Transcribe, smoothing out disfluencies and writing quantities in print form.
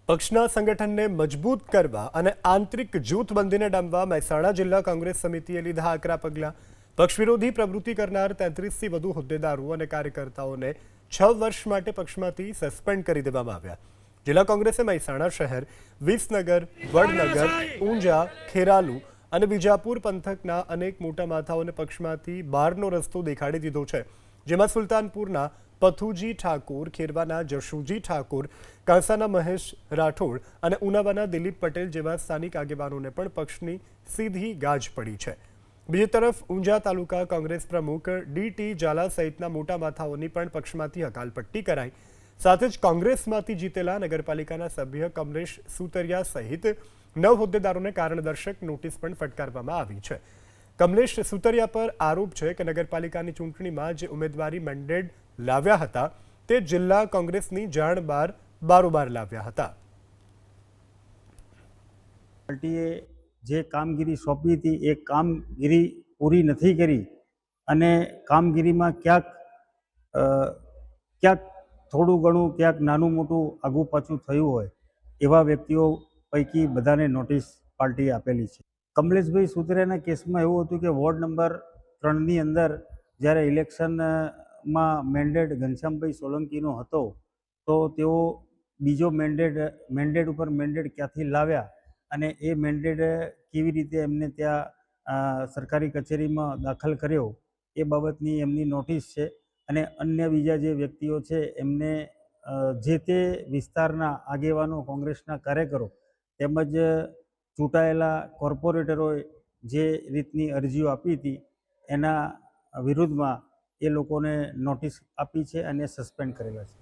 પક્ષના સંગઠનને મજબૂત કરવા અને આંતરિક જૂથબંધીને ડામવા મહેસાણા જિલ્લા કોંગ્રેસ સમિતિએ લીધા આકરા પગલાં। પક્ષ વિરોધી પ્રવૃત્તિ કરનાર 33થી વધુ હોદ્દેદારો અને કાર્યકર્તાઓને 6 વર્ષ માટે પક્ષમાંથી સસ્પેન્ડ કરી દેવામાં આવ્યા। જિલ્લા કોંગ્રેસે મહેસાણા શહેર, વિસનગર, વડનગર, ઊંઝા, ખેરાલુ અને વિજાપુર પંથકના અનેક મોટા માથાઓને પક્ષમાંથી બહારનો રસ્તો દેખાડી દીધો છે, જેમાં સુલતાનપુરના પથુજી ઠાકોર, ખેરવાના જશુજી ઠાકોર, કાંસાના મહેશ રાઠોડ અને ઉનાવાના દિલીપ પટેલ જેવા સ્થાનિક આગેવાનોને પણ પક્ષની સીધી ગાજ પડી છે। બીજી તરફ ઊંઝા તાલુકા કોંગ્રેસ પ્રમુખ ડી.ટી. ઝાલા સહિતના મોટા માથાઓની પણ પક્ષમાંથી હકાલપટ્ટી કરાઈ। સાથે જ કોંગ્રેસમાંથી જીતેલા નગરપાલિકાના સભ્ય કમલેશ સુતરિયા સહિત 9 હોદ્દેદારોને કારણદર્શક નોટિસ પણ ફટકારવામાં આવી છે। કમલેશ સુતરિયા પર આરોપ છે કે નગરપાલિકાની ચૂંટણીમાં જે ઉમેદવારી મેન્ડેટ લાવ્યા હતા તે જિલ્લા કોંગ્રેસની જાણ બારોબાર લાવ્યા હતા। પાર્ટીએ જે કામગીરી સોંપી હતી એ કામગીરી પૂરી નથી કરી અને કામગીરીમાં ક્યાંક થોડું ઘણું ક્યાંક નાનું મોટું આગું પાછું થયું હોય એવા વ્યક્તિઓ પૈકી બધાને નોટિસ પાર્ટીએ આપેલી છે। કમલેશભાઈ સુતરિયાના કેસમાં એવું હતું કે વોર્ડ નંબર 3ની અંદર જ્યારે ઇલેક્શનમાં મેન્ડેટ ઘનશ્યામભાઈ સોલંકીનો હતો તો તેઓ બીજો મેન્ડેટ ઉપર મેન્ડેટ ક્યાંથી લાવ્યા અને એ મેન્ડેટ કેવી રીતે એમને ત્યાં સરકારી કચેરીમાં દાખલ કર્યો એ બાબતની એમની નોટિસ છે। અને અન્ય બીજા જે વ્યક્તિઓ છે એમને જે તે વિસ્તારના આગેવાનો, કોંગ્રેસના કાર્યકરો તેમજ ચૂંટાયેલા કોર્પોરેટરોએ જે રીતની અરજીઓ આપી હતી એના વિરુદ્ધમાં એ લોકોને નોટિસ આપી છે અને સસ્પેન્ડ કરેલા છે।